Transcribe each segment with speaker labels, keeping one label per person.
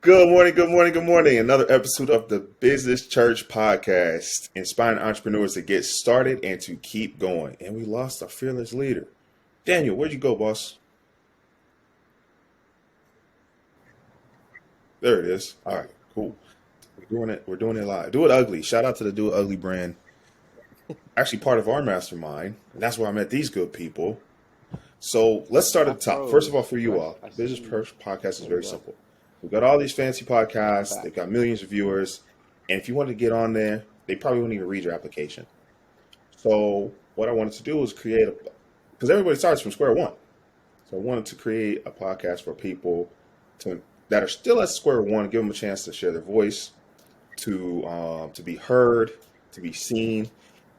Speaker 1: Good morning, good morning, good morning. Another episode of the Business Church Podcast, inspiring entrepreneurs to get started and to keep going. And we lost our fearless leader. Daniel, where'd you go, boss? There it is. All right, cool. We're doing it. We're doing it live. Do It Ugly. Shout out to the Do It Ugly brand. Actually, part of our mastermind. And that's where I met these good people. So let's start at
Speaker 2: I
Speaker 1: the top. First of all, for
Speaker 2: froze,
Speaker 1: you
Speaker 2: but
Speaker 1: all,
Speaker 2: I
Speaker 1: Business
Speaker 2: see.
Speaker 1: Church Podcast is
Speaker 2: There we
Speaker 1: very
Speaker 2: go.
Speaker 1: simple. We've got all these fancy
Speaker 2: I'm
Speaker 1: podcasts. They've
Speaker 2: back.
Speaker 1: got millions of viewers. And if you wanted to get on there, they probably wouldn't even read your application. So what I wanted to do was create a, because everybody starts from square one. So I wanted to create a podcast for people that are still at square one, give them a chance to share their voice, to be heard, to be seen,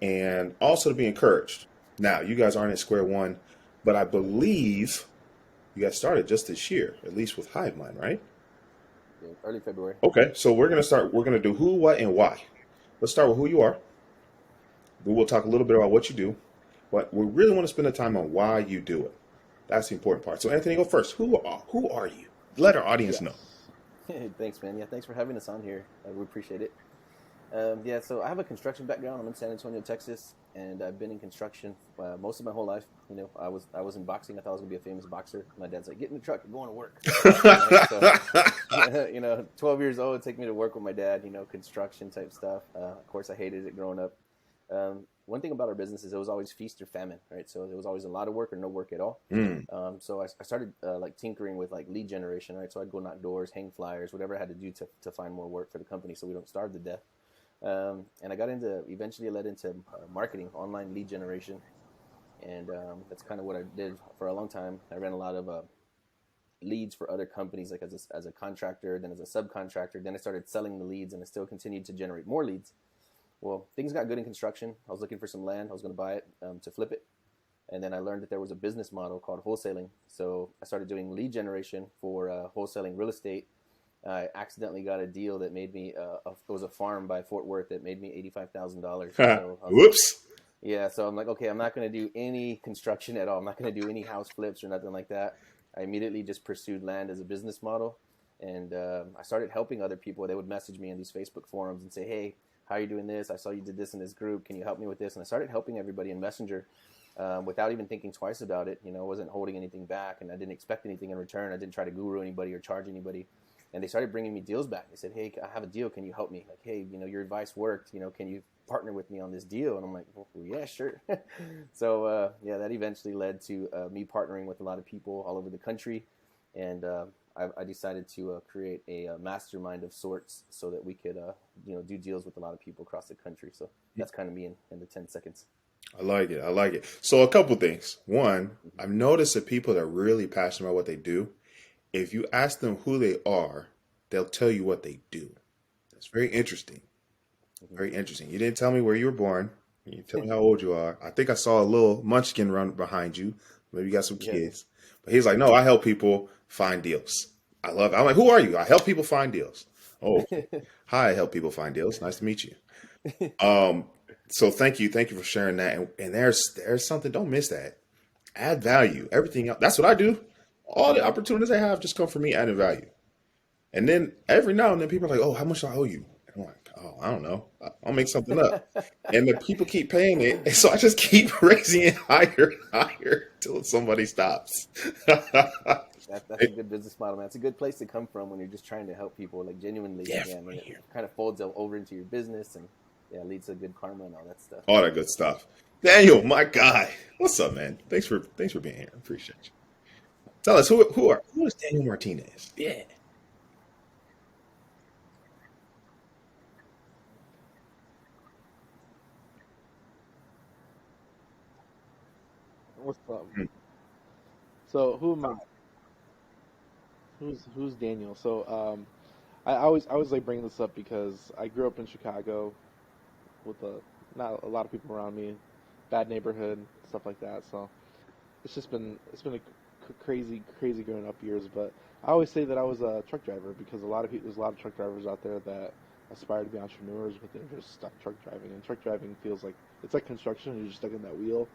Speaker 1: and also to be encouraged. Now, you guys aren't at square one, but I believe you guys started just this year, at least with Hivemind, right?
Speaker 2: Yeah, early February.
Speaker 1: Okay, so we're gonna start. We're gonna do who, what, and why. Let's start with who you are. We will talk a little bit about what you do, but we really want to spend the time on why you do it. That's the important part. So, Anthony, go first. Who are you? Let our audience know.
Speaker 2: Yes. Thanks, man. Yeah, thanks for having us on here. We appreciate it. Yeah, so I have a construction background. I'm in San Antonio, Texas, and I've been in construction most of my whole life. You know, I was in boxing. I thought I was gonna be a famous boxer. My dad's like, "Get in the truck, you're going to work." So, 12 years old, take me to work with my dad. Construction type stuff. Of course, I hated it growing up. One thing about our business is it was always feast or famine, right? So there was always a lot of work or no work at all.
Speaker 1: Mm.
Speaker 2: So I started like tinkering with like lead generation, right? So I'd go knock doors, hang flyers, whatever I had to do to find more work for the company so we don't starve to death. And I got eventually led into marketing, online lead generation. And that's kind of what I did for a long time. I ran a lot of leads for other companies, like as a contractor, then as a subcontractor. Then I started selling the leads and I still continued to generate more leads. Well, things got good in construction. I was looking for some land. I was going to buy it to flip it. And then I learned that there was a business model called wholesaling. So I started doing lead generation for wholesaling real estate. I accidentally got a deal that made me, it was a farm by Fort Worth that made me $85,000. So I was like,
Speaker 1: Whoops.
Speaker 2: yeah, so I'm like, okay, I'm not going to do any construction at all. I'm not going to do any house flips or nothing like that. I immediately just pursued land as a business model. And I started helping other people. They would message me in these Facebook forums and say, hey, how are you doing this? I saw you did this in this group. Can you help me with this? And I started helping everybody in Messenger without even thinking twice about it. I wasn't holding anything back and I didn't expect anything in return. I didn't try to guru anybody or charge anybody. And they started bringing me deals back. They said, hey, I have a deal. Can you help me? Like, hey, your advice worked. Can you partner with me on this deal? And I'm like, well, yeah, sure. So, yeah, that eventually led to me partnering with a lot of people all over the country. And I decided to create a mastermind of sorts so that we could, do deals with a lot of people across the country. So that's kind of me in the 10 seconds.
Speaker 1: I like it. I like it. So a couple things. One, I've noticed that people that are really passionate about what they do, if you ask them who they are, they'll tell you what they do. That's very interesting. Very interesting. You didn't tell me where you were born. You didn't tell me how old you are. I think I saw a little munchkin run behind you. Maybe you got some
Speaker 2: Yeah.
Speaker 1: kids. But he's like, no, I help people find deals. I love it. I'm like, who are you? I help people find deals. Oh, okay. Hi, I help people find deals. Nice to meet you. Um, so thank you. Thank you for sharing that. And there's something, don't miss that. Add value. Everything else. That's what I do. All the opportunities I have just come from me adding value. And then every now and then people are like, oh, how much do I owe you? And I'm like, oh, I don't know. I'll make something up. And the people keep paying it. And so I just keep raising it higher and higher until somebody stops.
Speaker 2: That's a good business model, man. It's a good place to come from when you're just trying to help people, like genuinely.
Speaker 1: Yeah,
Speaker 2: Yeah, I mean,
Speaker 1: right
Speaker 2: it
Speaker 1: here.
Speaker 2: kind of folds over into your business and yeah, leads to good karma and all that stuff.
Speaker 1: All that good stuff. Daniel, my guy. What's up, man? Thanks for being here. I appreciate you. Tell us who is Daniel Martinez? Yeah.
Speaker 3: What's up?
Speaker 1: Mm.
Speaker 3: So who am I? Who's Daniel? I always like bringing this up because I grew up in Chicago with not a lot of people around me, bad neighborhood, stuff like that. So it's been a crazy growing up years. But I always say that I was a truck driver because there's a lot of truck drivers out there that aspire to be entrepreneurs, but they're just stuck truck driving. And truck driving feels like it's like construction. You're just stuck in that wheel,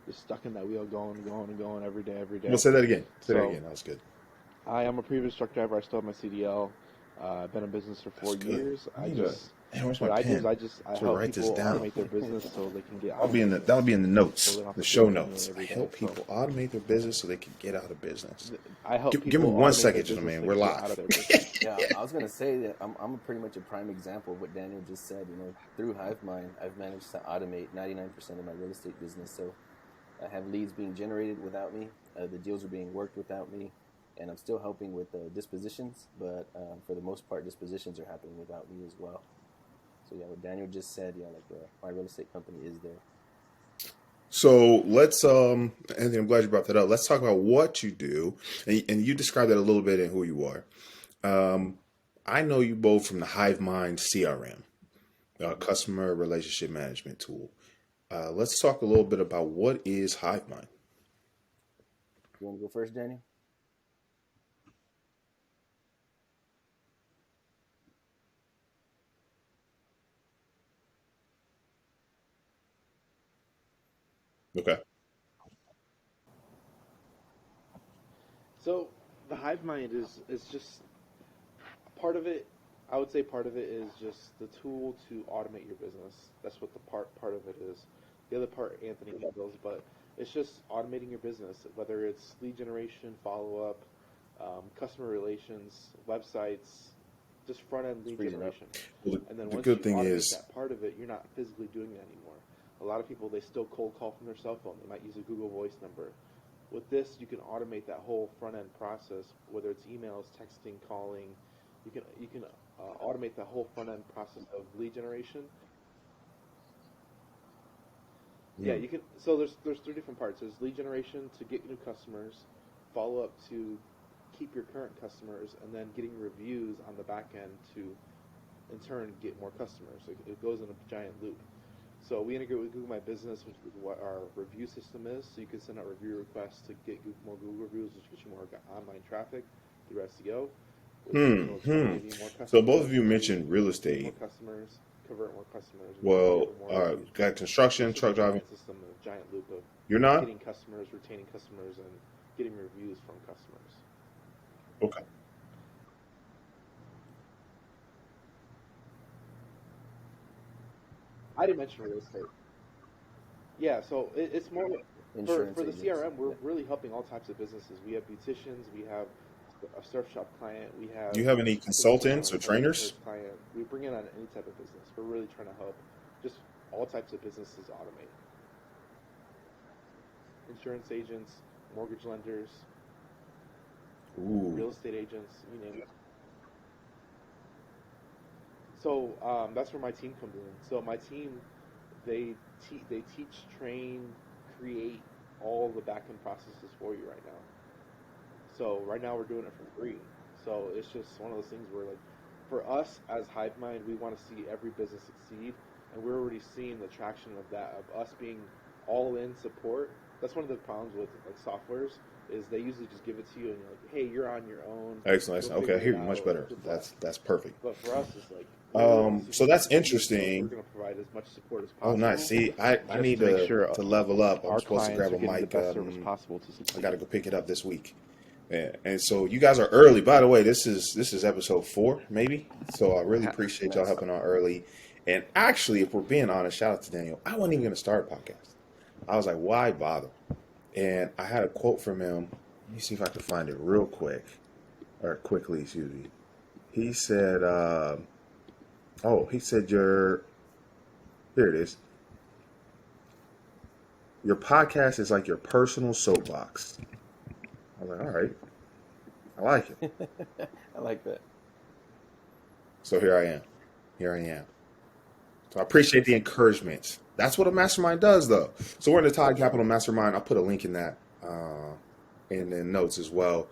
Speaker 3: just stuck in that wheel, going and going and going every day, every
Speaker 1: We'll
Speaker 3: day.
Speaker 1: say that again. Say that
Speaker 3: So
Speaker 1: again. That was good.
Speaker 3: I am a previous truck driver. I still have my CDL. I've been in business for
Speaker 1: That's
Speaker 3: 4
Speaker 1: good.
Speaker 3: years.
Speaker 1: I need to. Man, where's my
Speaker 3: What I do
Speaker 1: pen?
Speaker 3: is I
Speaker 1: To
Speaker 3: help
Speaker 1: write this
Speaker 3: people
Speaker 1: down.
Speaker 3: automate their business so they can get out
Speaker 1: That'll
Speaker 3: of
Speaker 1: be in the that'll
Speaker 3: business,
Speaker 1: be in the
Speaker 3: so
Speaker 1: notes,
Speaker 3: they don't have
Speaker 1: the
Speaker 3: to feel
Speaker 1: show
Speaker 3: like manually
Speaker 1: notes. I
Speaker 3: every day.
Speaker 1: help
Speaker 3: So
Speaker 1: people automate their business so they can get out of business.
Speaker 3: I help
Speaker 1: Give me
Speaker 3: people
Speaker 1: 1
Speaker 3: automate their
Speaker 1: second,
Speaker 3: business
Speaker 1: gentlemen.
Speaker 3: so
Speaker 1: We're
Speaker 3: they can get out
Speaker 1: live.
Speaker 3: of their business.
Speaker 2: Yeah, I was gonna say that I'm pretty much a prime example of what Daniel just said. You know, through Hivemind, I've managed to automate 99% of my real estate business. So I have leads being generated without me. The deals are being worked without me, and I'm still helping with dispositions. But for the most part, dispositions are happening without me as well. So yeah, what Daniel just said, yeah, like my real estate company is there.
Speaker 1: So let's Anthony, I'm glad you brought that up. Let's talk about what you do, and you described that a little bit in who you are. I know you both from the Hivemind CRM, customer relationship management tool. Let's talk a little bit about what is Hivemind.
Speaker 2: You want to go first, Daniel?
Speaker 1: Okay.
Speaker 3: So the hive mind is just part of it. I would say part of it is just the tool to automate your business. That's what the part of it is. The other part Anthony handles, but it's just automating your business, whether it's lead generation, follow up, customer relations, websites, just front end lead
Speaker 2: Freeze it up.
Speaker 3: generation.
Speaker 1: Well,
Speaker 3: And then
Speaker 1: the
Speaker 3: once
Speaker 1: good
Speaker 3: you
Speaker 1: thing
Speaker 3: automate
Speaker 1: is,
Speaker 3: that part of it, you're not physically doing it anymore. A lot of people, they still cold call from their cell phone. They might use a Google Voice number. With this, you can automate that whole front end process, whether it's emails, texting, calling. You can automate that whole front end process of lead generation. Yeah,
Speaker 1: mm,
Speaker 3: you can. So there's 3 different parts. There's lead generation to get new customers, follow up to keep your current customers, and then getting reviews on the back end to, in turn, get more customers. It goes in a giant loop. So we integrate with Google My Business, which is what our review system is. So you can send out review requests to get more Google reviews, which gets you more online traffic through SEO, which will
Speaker 1: hmm.
Speaker 3: give you more
Speaker 1: So both of
Speaker 3: customers,
Speaker 1: you
Speaker 3: and then
Speaker 1: mentioned real
Speaker 3: get more
Speaker 1: estate.
Speaker 3: customers, convert more customers, and
Speaker 1: Well,
Speaker 3: get more reviews.
Speaker 1: got construction,
Speaker 3: It's just a
Speaker 1: truck driving.
Speaker 3: giant system, a giant loop of
Speaker 1: You're not?
Speaker 3: getting customers, retaining customers, and getting reviews from customers.
Speaker 1: Okay.
Speaker 3: I didn't mention real estate. Yeah, so it's more
Speaker 2: Insurance
Speaker 3: for the
Speaker 2: agents.
Speaker 3: CRM. We're
Speaker 2: Yeah.
Speaker 3: really helping all types of businesses. We have beauticians, we have a surf shop client, we
Speaker 1: Do
Speaker 3: have
Speaker 1: you have any consultants or
Speaker 3: health
Speaker 1: trainers?
Speaker 3: insurance client. We bring in on any type of business. We're really trying to help just all types of businesses automate. Insurance agents, mortgage lenders,
Speaker 1: Ooh.
Speaker 3: real estate agents, you name it. So that's where my team comes in. So my team, they teach, train, create all the backend processes for you right now. So right now we're doing it for free. So it's just one of those things where, like, for us as HiveMind, we want to see every business succeed, and we're already seeing the traction of that, of us being all in support. That's one of the problems with like softwares is they usually just give it to you and you're like, hey, you're on your own.
Speaker 1: Excellent.
Speaker 3: Go
Speaker 1: Excellent. Okay, I
Speaker 3: figure it
Speaker 1: hear you much
Speaker 3: out.
Speaker 1: better.
Speaker 3: Good luck.
Speaker 1: That's perfect.
Speaker 3: But for us, it's like we really want to see
Speaker 1: So
Speaker 3: people
Speaker 1: that's
Speaker 3: succeed, so we're
Speaker 1: interesting.
Speaker 3: going to provide as much support as
Speaker 1: Oh, nice.
Speaker 3: possible,
Speaker 1: See, I
Speaker 3: just
Speaker 1: need
Speaker 3: to make
Speaker 1: to
Speaker 3: sure
Speaker 1: level up. I'm
Speaker 3: our
Speaker 1: supposed to
Speaker 3: clients
Speaker 1: grab
Speaker 3: are
Speaker 1: a
Speaker 3: getting the
Speaker 1: mic.
Speaker 3: best service possible to
Speaker 1: I got to
Speaker 3: succeed.
Speaker 1: go pick it up this week. And so you guys are early. By the way, this is episode 4, maybe. So I really appreciate y'all
Speaker 2: Nice.
Speaker 1: helping out early. And actually, if we're being honest, shout out to Daniel. I wasn't even going to start a podcast. I was like, why bother? And I had a quote from him. Let me see if I can find it real quick, or quickly, excuse me. He said, he said here it is. Your podcast is like your personal soapbox. I was like, all right, I like it.
Speaker 2: I like that.
Speaker 1: So here I am. Here I am. So I appreciate the encouragement. That's what a mastermind does, though. So we're in the Todd Capital Mastermind. I'll put a link in that in the notes as well.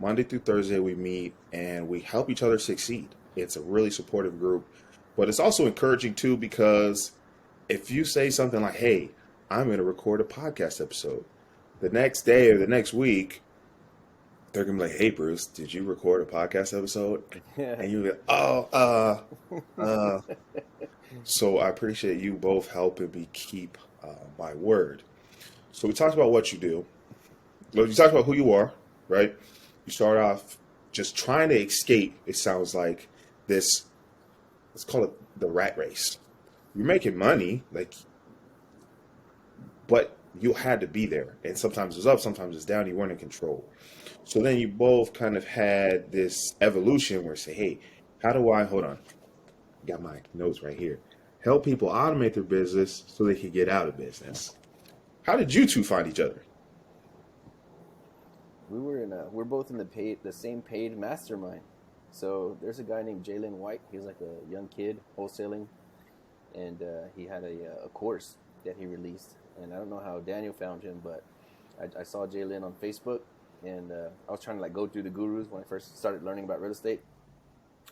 Speaker 1: Monday through Thursday, we meet and we help each other succeed. It's a really supportive group, but it's also encouraging too because if you say something like, "Hey, I'm going to record a podcast episode," the next day or the next week, they're gonna be like, "Hey, Bruce, did you record a podcast episode?" And you're like, "Oh, uh." So I appreciate you both helping me keep my word. So we talked about what you do. Well, you talked about who you are, right? You start off just trying to escape. It sounds like this. Let's call it the rat race. You're making money, like, but you had to be there, and sometimes it's up, sometimes it's down. You weren't in control. So then you both kind of had this evolution where say, hey, how do I hold on? Got my notes right here. Help people automate their business so they can get out of business. How did you two find each other?
Speaker 2: We're both in the same paid mastermind. So there's a guy named Jalen White. He's like a young kid wholesaling, and he had a course that he released. And I don't know how Daniel found him, but I saw Jalen on Facebook, and I was trying to like go through the gurus when I first started learning about real estate.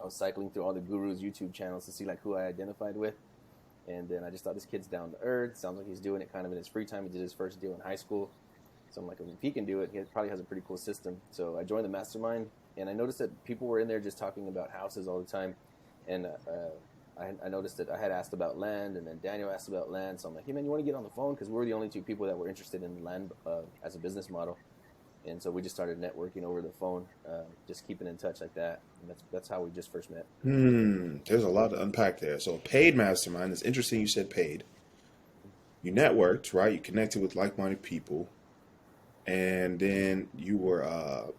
Speaker 2: I was cycling through all the gurus' YouTube channels to see like who I identified with, and then I just thought this kid's down to earth. Sounds like he's doing it kind of in his free time. He did his first deal in high school, so I'm like, if he can do it, he probably has a pretty cool system. So I joined the mastermind, and I noticed that people were in there just talking about houses all the time, and I noticed that I had asked about land, and then Daniel asked about land. So I'm like, hey man, you want to get on the phone? Because we're the only two people that were interested in land as a business model. And so we just started networking over the phone, just keeping in touch like that. And that's how we just first met.
Speaker 1: There's a lot to unpack there. So paid mastermind, it's interesting you said paid. You networked, right? You connected with like-minded people. And then you were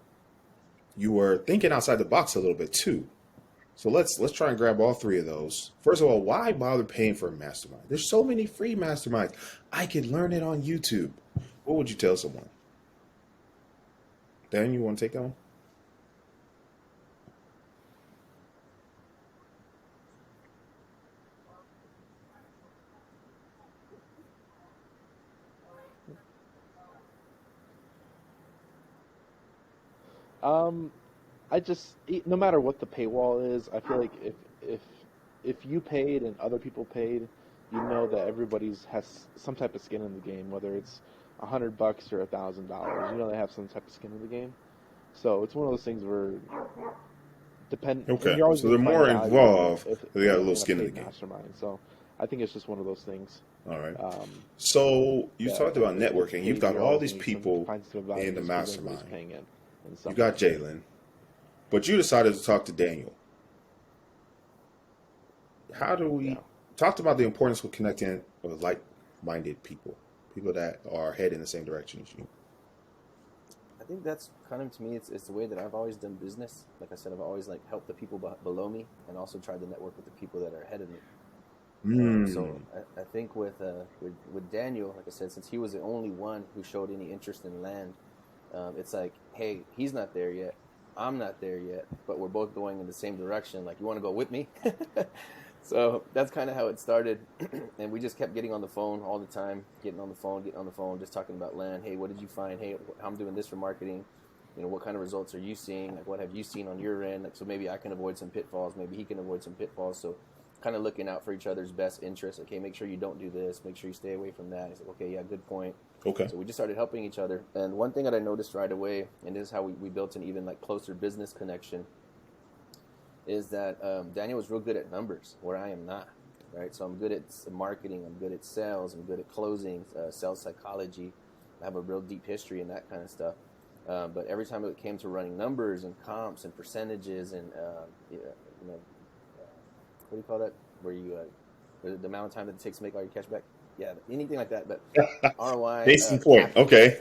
Speaker 1: thinking outside the box a little bit too. So let's try and grab all three of those. First of all, why bother paying for a mastermind? There's so many free masterminds. I could learn it on YouTube. What would you tell someone? Dan, you want to take that one?
Speaker 3: No matter what the paywall is, I feel like if you paid and other people paid, you know that everybody's has some type of skin in the game, whether it's $100 or $1,000. You know they have some type of skin in the game. So it's one of those things where
Speaker 1: Okay,
Speaker 3: you're always
Speaker 1: so they're
Speaker 3: gonna find
Speaker 1: more
Speaker 3: value
Speaker 1: involved.
Speaker 3: if
Speaker 1: They got a little
Speaker 3: in
Speaker 1: skin in the
Speaker 3: paid
Speaker 1: game.
Speaker 3: mastermind. So I think it's just one of those things.
Speaker 1: All right. So you talked about
Speaker 3: If it's
Speaker 1: networking.
Speaker 3: paid,
Speaker 1: You've got
Speaker 3: you're
Speaker 1: all
Speaker 3: always
Speaker 1: these
Speaker 3: gonna
Speaker 1: people
Speaker 3: find some value
Speaker 1: in the
Speaker 3: because everybody's
Speaker 1: mastermind.
Speaker 3: paying in
Speaker 1: You
Speaker 3: some
Speaker 1: got
Speaker 3: way.
Speaker 1: Jalen, but you decided to talk to Daniel. How do we
Speaker 3: Yeah.
Speaker 1: talked about the importance of connecting with like-minded people, people that are heading in the same direction as you?
Speaker 2: I think that's kind of, to me, it's the way that I've always done business. Like I said, I've always like helped the people below me, and also tried to network with the people that are ahead of me. So I think with Daniel, like I said, since he was the only one who showed any interest in land, it's like, hey, he's not there yet, I'm not there yet, but we're both going in the same direction. Like, you want to go with me? So that's kind of how it started, and we just kept getting on the phone all the time, getting on the phone, just talking about land. Hey, what did you find? Hey, I'm doing this for marketing. You know, what kind of results are you seeing? Like, what have you seen on your end? Like, so maybe I can avoid some pitfalls. Maybe he can avoid some pitfalls. So kind of looking out for each other's best interests. Okay, make sure you don't do this. Make sure you stay away from that. He's like, okay, yeah, good point.
Speaker 1: Okay.
Speaker 2: So we just started helping each other. And one thing that I noticed right away, and this is how we built an even like closer business connection, is that Daniel was real good at numbers, where I am not, right? So I'm good at marketing, I'm good at sales, I'm good at closing, sales psychology. I have a real deep history in that kind of stuff. But every time it came to running numbers and comps and percentages and, what do you call that? Where you, the amount of time that it takes to make all your cash back? Yeah, anything like that. But ROI,
Speaker 1: Case in point. Okay.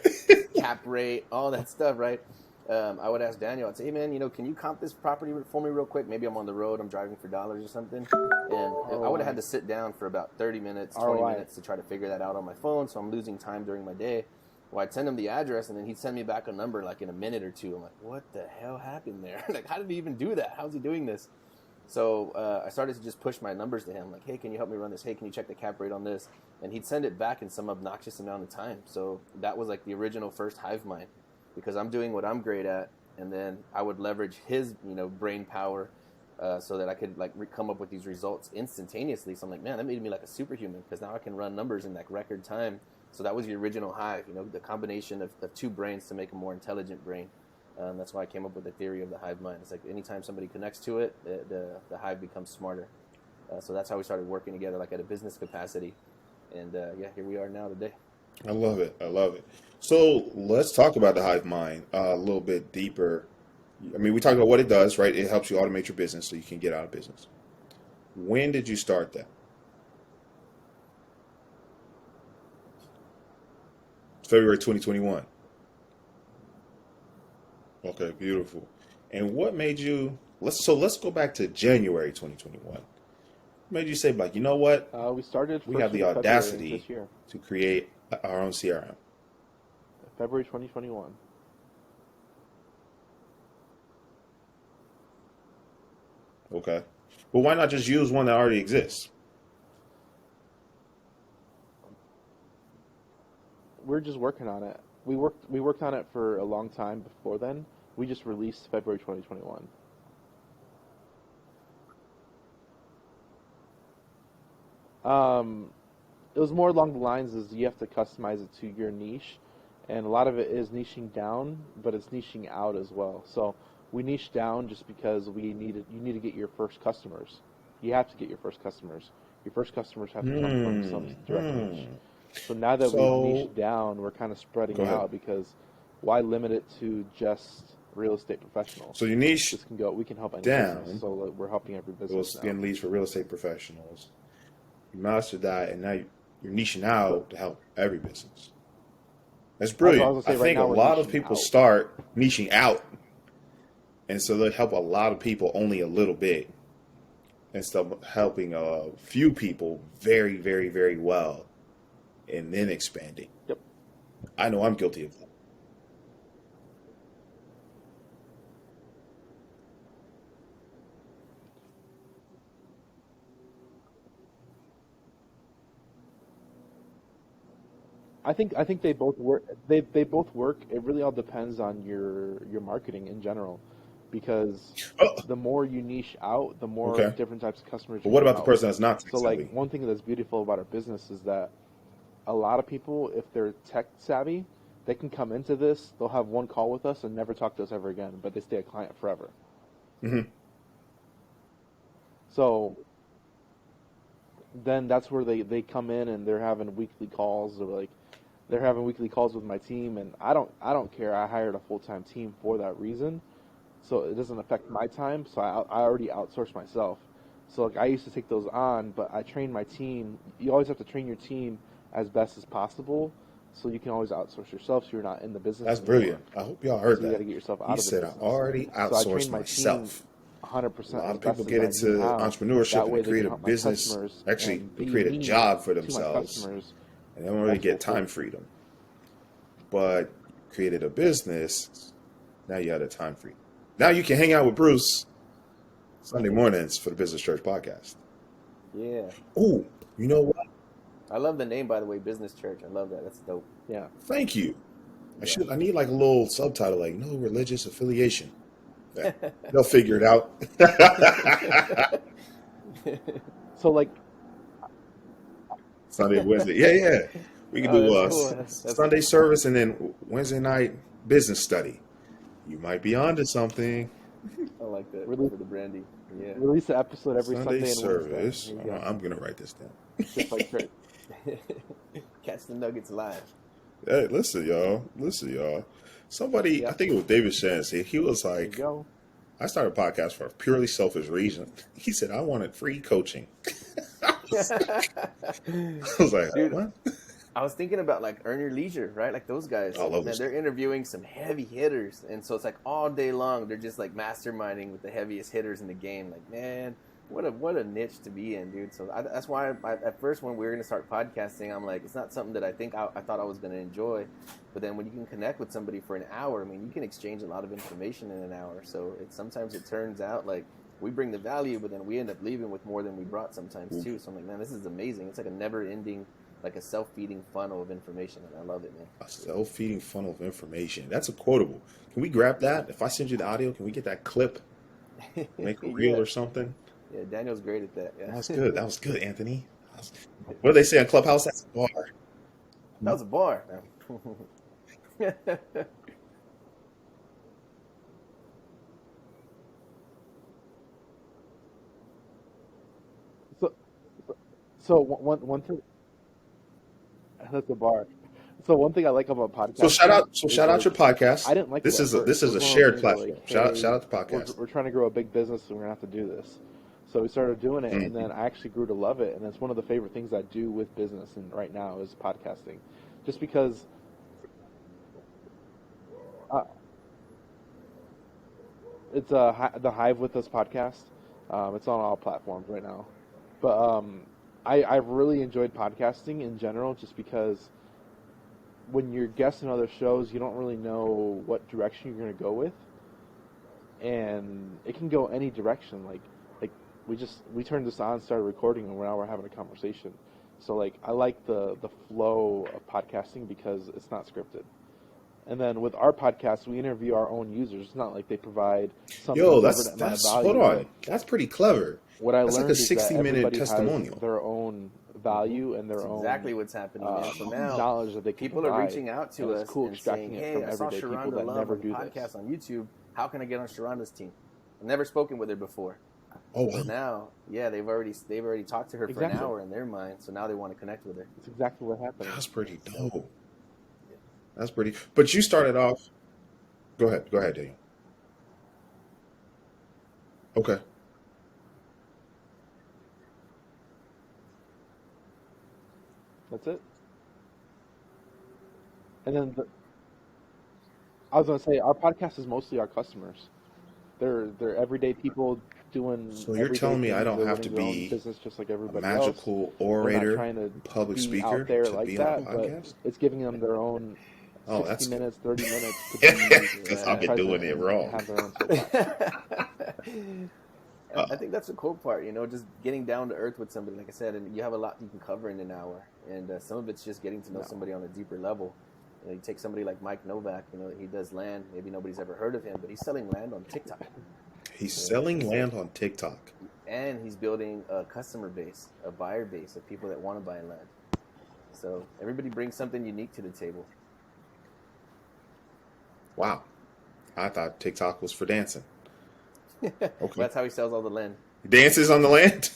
Speaker 2: cap rate, all that stuff, right? I would ask Daniel, I'd say, hey man, can you comp this property for me real quick? Maybe I'm on the road, I'm driving for dollars or something. And I would have had to sit down for about 30 minutes, 20 minutes to try to figure that out on my phone. So I'm losing time during my day. Well, I'd send him the address, and then he'd send me back a number like in a minute or two. I'm like, what the hell happened there? Like, how did he even do that? How's he doing this? So I started to just push my numbers to him. Like, hey, can you help me run this? Hey, can you check the cap rate on this? And he'd send it back in some obnoxious amount of time. So that was like the original first Hivemind, because I'm doing what I'm great at, and then I would leverage his, brain power so that I could like come up with these results instantaneously. So I'm like, man, that made me like a superhuman, because now I can run numbers in like record time. So that was the original Hive, the combination of two brains to make a more intelligent brain. That's why I came up with the theory of the hive mind. It's like anytime somebody connects to it, the hive becomes smarter. So that's how we started working together, like at a business capacity. And here we are now today.
Speaker 1: I love it. I love it. So let's talk about the hive mind a little bit deeper. I mean, we talked about what it does, right? It helps you automate your business so you can get out of business. When did you start that? February 2021. Okay, beautiful. And what made you let's go back to January 2021. What made you say, like, you know what?
Speaker 3: We started
Speaker 1: We have
Speaker 3: first
Speaker 1: the
Speaker 3: week of February
Speaker 1: audacity
Speaker 3: this year,
Speaker 1: to create our own CRM.
Speaker 3: February 2021.
Speaker 1: Okay. But why not just use one that already exists?
Speaker 3: We're just working on it. We worked on it for a long time before then. We just released February 2021. It was more along the lines as you have to customize it to your niche, and a lot of it is niching down, but it's niching out as well. So we niche down just because you need to get your first customers. You have to get your first customers. Your first customers have to come from some direct niche. So now that we've
Speaker 1: So
Speaker 3: niched down, we're kind of spreading
Speaker 1: go ahead.
Speaker 3: out because why limit it to just real estate professionals?
Speaker 1: So you niche
Speaker 3: This can go. We can help any business.
Speaker 1: down.
Speaker 3: So we're helping every
Speaker 1: It
Speaker 3: business
Speaker 1: was
Speaker 3: now.
Speaker 1: getting leads for real estate professionals. You mastered that, and now you're niching
Speaker 3: So
Speaker 1: out to help every business. That's
Speaker 3: that's what I was
Speaker 1: brilliant.
Speaker 3: gonna
Speaker 1: I
Speaker 3: say. Right
Speaker 1: think a
Speaker 3: now we're
Speaker 1: lot of
Speaker 3: niching
Speaker 1: people
Speaker 3: out.
Speaker 1: start niching out, and so they help a lot of people only a little bit, instead of helping a few people very, very, very well, and then expanding.
Speaker 3: Yep.
Speaker 1: I know I'm guilty of that.
Speaker 3: I think they both work. They both work. It really all depends on your marketing in general, because
Speaker 1: Oh,
Speaker 3: the more you niche out, the more
Speaker 1: okay.
Speaker 3: different types of customers
Speaker 1: But
Speaker 3: you
Speaker 1: what
Speaker 3: can
Speaker 1: about the
Speaker 3: help.
Speaker 1: person that's not tech
Speaker 3: So like
Speaker 1: savvy?
Speaker 3: one thing that's beautiful about our business is that a lot of people, if they're tech savvy, they can come into this, they'll have one call with us and never talk to us ever again, but they stay a client forever.
Speaker 1: Hmm.
Speaker 3: So then that's where they come in and they're having weekly calls, or like they're having weekly calls with my team, and I don't care. I hired a full-time team for that reason, so it doesn't affect my time. So I already outsource myself. So like I used to take those on, but I trained my team. You always have to train your team as best as possible, so you can always outsource yourself. So you're not in the business
Speaker 1: That's
Speaker 3: anymore.
Speaker 1: brilliant. I hope y'all heard
Speaker 3: So you got
Speaker 1: that.
Speaker 3: to get yourself
Speaker 1: He
Speaker 3: out of the
Speaker 1: said, I
Speaker 3: business.
Speaker 1: already
Speaker 3: So I
Speaker 1: outsourced
Speaker 3: trained my team
Speaker 1: myself. A
Speaker 3: 100%
Speaker 1: lot
Speaker 3: as
Speaker 1: of people
Speaker 3: best as
Speaker 1: get
Speaker 3: I knew
Speaker 1: into
Speaker 3: how.
Speaker 1: entrepreneurship
Speaker 3: That
Speaker 1: and they
Speaker 3: way they
Speaker 1: create
Speaker 3: can
Speaker 1: a
Speaker 3: help my
Speaker 1: business.
Speaker 3: customers
Speaker 1: Actually,
Speaker 3: and
Speaker 1: they
Speaker 3: be
Speaker 1: create a
Speaker 3: me
Speaker 1: job for
Speaker 3: to my
Speaker 1: themselves,
Speaker 3: customers
Speaker 1: and they don't really get
Speaker 3: multiple
Speaker 1: time
Speaker 3: folds.
Speaker 1: freedom. But created a business, now you have the time freedom. Now you can hang out with Bruce Sunday mornings for the Business Church podcast.
Speaker 2: Yeah.
Speaker 1: Oh, you know what?
Speaker 2: I love the name, by the way, Business Church. I love that. That's dope.
Speaker 3: Yeah.
Speaker 1: Thank you.
Speaker 2: Yeah.
Speaker 1: I need like a little subtitle, like no religious affiliation. Yeah, they'll figure it out.
Speaker 3: So like
Speaker 1: Sunday, Wednesday. Yeah, yeah. We can
Speaker 2: Oh,
Speaker 1: do
Speaker 2: that's
Speaker 1: a
Speaker 2: cool. That's
Speaker 1: Sunday service and then Wednesday night business study. You might be onto something.
Speaker 2: I like that
Speaker 3: release
Speaker 2: for the branding. Yeah.
Speaker 3: release an episode every
Speaker 1: Sunday
Speaker 3: Sunday and Wednesday.
Speaker 1: service.
Speaker 2: There you go.
Speaker 1: I'm gonna write this down.
Speaker 3: Just like church.
Speaker 2: Catch the Nuggets live.
Speaker 1: Hey, listen, y'all. Listen, y'all. Somebody, I
Speaker 3: Yeah.
Speaker 1: think it was David Shansi. He was
Speaker 3: There you
Speaker 1: like,
Speaker 3: go.
Speaker 1: I started a podcast for a purely selfish reason. He said I wanted free coaching. I was like,
Speaker 2: Dude,
Speaker 1: what?
Speaker 2: I was thinking about like Earn Your Leisure, right? Like those guys,
Speaker 1: I love
Speaker 2: man,
Speaker 1: this.
Speaker 2: they're interviewing some heavy hitters, and so it's like all day long they're just like masterminding with the heaviest hitters in the game. Like, man, what a niche to be in, dude. So that's why at first when we were gonna start podcasting, I'm like, it's not something that I thought I was gonna enjoy, but then when you can connect with somebody for an hour, I mean, you can exchange a lot of information in an hour. So sometimes it turns out like we bring the value, but then we end up leaving with more than we brought sometimes too. So I'm like, man, this is amazing. It's like a never-ending, like a self-feeding funnel of information, and I love it, man.
Speaker 1: A self-feeding funnel of information. That's a quotable. Can we grab that? If I send you the audio, can we get that clip? Make a reel
Speaker 2: Yeah,
Speaker 1: or something?
Speaker 2: yeah. Daniel's great at that.
Speaker 1: That
Speaker 2: Yeah,
Speaker 1: was good. That was good, Anthony. What do they say on Clubhouse? That's a bar.
Speaker 2: that was a bar. Man.
Speaker 3: So so one thing. That's the bar. So one thing I like about podcasting
Speaker 1: So shout out
Speaker 3: is
Speaker 1: your podcast.
Speaker 3: I didn't like
Speaker 1: This
Speaker 3: it at
Speaker 1: is
Speaker 3: first. It was
Speaker 1: a
Speaker 3: one of those
Speaker 1: shared
Speaker 3: things where,
Speaker 1: platform.
Speaker 3: like,
Speaker 1: Shout
Speaker 3: hey,
Speaker 1: out to the podcast.
Speaker 3: we're trying to grow a big business and we're gonna have to do this. So we started doing it, and
Speaker 1: Mm.
Speaker 3: then I actually grew to love it, and it's one of the favorite things I do with business and right now is podcasting, just because uh, it's the Hive with Us podcast. It's on all platforms right now, but I've really enjoyed podcasting in general, just because when you're guesting other shows, you don't really know what direction you're going to go with, and it can go any direction. Like we turned this on, started recording, and now we're having a conversation. So like I like the flow of podcasting because it's not scripted. And then with our podcast, we interview our own users. It's not like they provide some
Speaker 1: Yo,
Speaker 3: deliberate amount of
Speaker 1: that's
Speaker 3: value.
Speaker 1: hold on.
Speaker 3: But
Speaker 1: That's pretty clever.
Speaker 3: what I
Speaker 1: That's like
Speaker 3: learned
Speaker 1: a
Speaker 3: is that
Speaker 1: 60-minute
Speaker 3: everybody
Speaker 1: testimonial.
Speaker 3: has their own value and their
Speaker 2: That's
Speaker 3: own
Speaker 2: exactly what's happening, man. So now
Speaker 3: knowledge that they can
Speaker 2: people are
Speaker 3: provide.
Speaker 2: reaching out to
Speaker 3: And
Speaker 2: us
Speaker 3: it's cool
Speaker 2: and
Speaker 3: extracting
Speaker 2: saying,
Speaker 3: it
Speaker 2: "Hey,
Speaker 3: from
Speaker 2: I saw
Speaker 3: everyday people
Speaker 2: Sharonda
Speaker 3: that
Speaker 2: Love
Speaker 3: never
Speaker 2: on the
Speaker 3: do
Speaker 2: podcast
Speaker 3: this.
Speaker 2: on YouTube. How can I get on Sharonda's team? I've never spoken with her before,
Speaker 1: Oh,
Speaker 2: but
Speaker 1: wow.
Speaker 2: now, yeah, they've already talked to her for an
Speaker 3: Exactly.
Speaker 2: hour in their mind. So now they want to connect with her.
Speaker 3: It's exactly what happened.
Speaker 1: That's pretty dope. That's pretty. But you started off. Go ahead, Daniel. Okay.
Speaker 3: That's it. And then I was gonna say our podcast is mostly our customers. They're everyday people doing
Speaker 1: So you're
Speaker 3: everyday
Speaker 1: telling me I
Speaker 3: things.
Speaker 1: don't
Speaker 3: They're
Speaker 1: have to
Speaker 3: running their own
Speaker 1: be
Speaker 3: business just like
Speaker 1: a
Speaker 3: everybody else.
Speaker 1: magical
Speaker 3: They're not
Speaker 1: orator,
Speaker 3: trying to
Speaker 1: public
Speaker 3: be
Speaker 1: speaker
Speaker 3: out there
Speaker 1: to
Speaker 3: like
Speaker 1: be on a
Speaker 3: that, but
Speaker 1: podcast?
Speaker 3: it's giving them their own
Speaker 1: Oh,
Speaker 3: 60
Speaker 1: that's good.
Speaker 3: minutes, 30 minutes to be
Speaker 1: Because I've been doing
Speaker 3: present
Speaker 1: it
Speaker 3: and
Speaker 1: wrong.
Speaker 3: have their own soapbox.
Speaker 2: I think that's the cool part, just getting down to earth with somebody, like I said, and you have a lot you can cover in an hour, and some of it's just getting to know somebody on a deeper level. You take somebody like Mike Novak, he does land. Maybe nobody's ever heard of him, but he's selling land on TikTok.
Speaker 1: He's selling land on TikTok.
Speaker 2: And he's building a customer base, a buyer base of people that want to buy land. So everybody brings something unique to the table.
Speaker 1: Wow. I thought TikTok was for dancing. Okay.
Speaker 2: That's how he sells all the land.
Speaker 1: Dances on the land?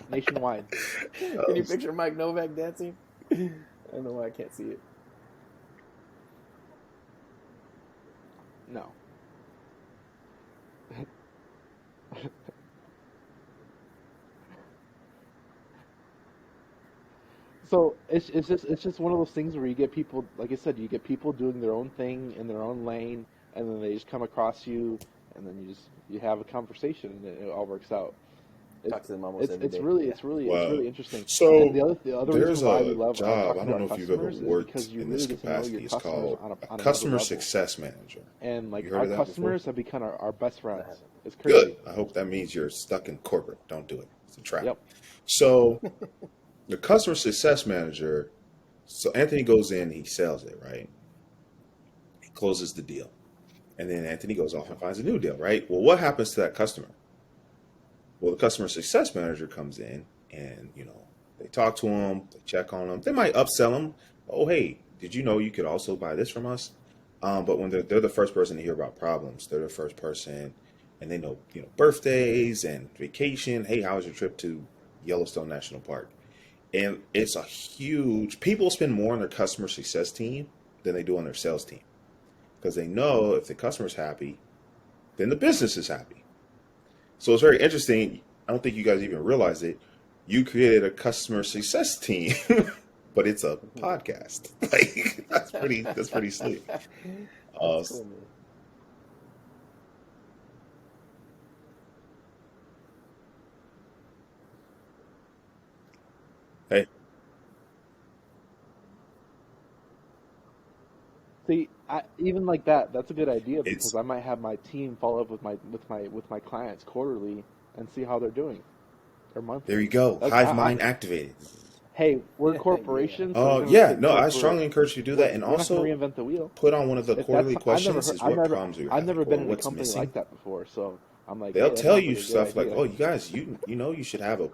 Speaker 3: Nationwide.
Speaker 2: Can you picture Mike Novak dancing? I don't know why I can't see it.
Speaker 3: No. So it's just one of those things where you get people, like I said, you get people doing their own thing in their own lane, and then they just come across you, and then you have a conversation, and it all works out.
Speaker 2: Talk to them almost every day.
Speaker 3: It's really interesting.
Speaker 1: So
Speaker 3: And the other
Speaker 1: there's
Speaker 3: reason why we
Speaker 1: a
Speaker 3: love
Speaker 1: job,
Speaker 3: talking
Speaker 1: I
Speaker 3: to
Speaker 1: don't
Speaker 3: our
Speaker 1: know if you've ever
Speaker 3: customers is
Speaker 1: worked
Speaker 3: because you
Speaker 1: in
Speaker 3: really
Speaker 1: this
Speaker 3: get to know
Speaker 1: capacity.
Speaker 3: your
Speaker 1: It's
Speaker 3: customers
Speaker 1: called
Speaker 3: on
Speaker 1: a
Speaker 3: another
Speaker 1: customer
Speaker 3: level.
Speaker 1: success manager.
Speaker 3: And like
Speaker 1: You heard
Speaker 3: our
Speaker 1: of that before?
Speaker 3: customers have become our best friends. It's crazy.
Speaker 1: Good. I hope that means you're stuck in corporate. Don't do it. It's a trap.
Speaker 3: Yep.
Speaker 1: So the customer success manager, so Anthony goes in, he sells it, right? He closes the deal. And then Anthony goes off and finds a new deal, right? Well, what happens to that customer? Well, the customer success manager comes in and, they talk to him, they check on him. They might upsell him. Oh, hey, did you know you could also buy this from us? But when they're the first person to hear about problems, they're the first person, and they know, birthdays and vacation. Hey, how was your trip to Yellowstone National Park? And it's a huge, people spend more on their customer success team than they do on their sales team. Because they know if the customer's happy, then the business is happy. So it's very interesting. I don't think you guys even realize it. You created a customer success team, but it's a podcast. Like that's pretty slick.
Speaker 2: That's cool, man.
Speaker 1: Hey,
Speaker 3: See, even like that, that's a good idea because
Speaker 1: it's
Speaker 3: I might have my team follow up with my clients quarterly and see how they're doing, or monthly.
Speaker 1: there you go.
Speaker 3: That's,
Speaker 1: HiveMind activated.
Speaker 3: hey, we're a corporation. So
Speaker 1: Oh
Speaker 3: we're gonna
Speaker 1: yeah,
Speaker 3: stay
Speaker 1: no, I
Speaker 3: corporate.
Speaker 1: strongly encourage you to do that, and
Speaker 3: We're not
Speaker 1: also
Speaker 3: gonna reinvent the wheel.
Speaker 1: put on one of the
Speaker 3: If
Speaker 1: quarterly
Speaker 3: that's, I've never
Speaker 1: questions.
Speaker 3: heard,
Speaker 1: Is what problems are you
Speaker 3: I've
Speaker 1: having,
Speaker 3: never
Speaker 1: or
Speaker 3: been in a
Speaker 1: what's
Speaker 3: company
Speaker 1: missing.
Speaker 3: like that before. So I'm like,
Speaker 1: They'll
Speaker 3: hey, that
Speaker 1: tell
Speaker 3: sounds
Speaker 1: you
Speaker 3: like a good
Speaker 1: stuff like,
Speaker 3: idea.
Speaker 1: "Oh, you guys, you should have a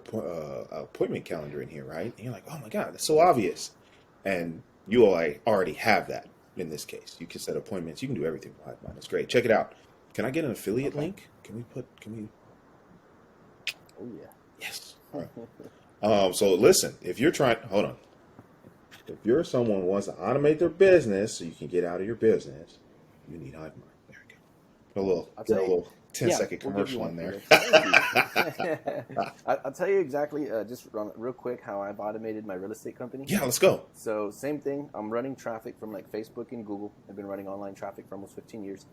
Speaker 1: appointment calendar in here, right?" And you're like, "Oh my god, that's so obvious," and you already have that. In this case, you can set appointments. You can do everything with HiveMind. It's great. Check it out. Can I get an affiliate
Speaker 3: Okay.
Speaker 1: link? Can we?
Speaker 2: Oh yeah.
Speaker 1: Yes. All right. So listen, if you're trying, hold on. If you're someone who wants to automate their business so you can get out of your business, you need Hivemind. There you go.
Speaker 2: I'll
Speaker 1: Get
Speaker 2: tell
Speaker 1: a
Speaker 2: you.
Speaker 1: little 10
Speaker 2: Yeah,
Speaker 1: second
Speaker 2: we'll give you
Speaker 1: commercial
Speaker 2: one
Speaker 1: in
Speaker 2: for
Speaker 1: there.
Speaker 2: this. Thank you. I'll tell you exactly, just real quick, how I've automated my real estate company.
Speaker 1: Yeah, let's go.
Speaker 2: So same thing. I'm running traffic from like Facebook and Google. I've been running online traffic for almost 15 years.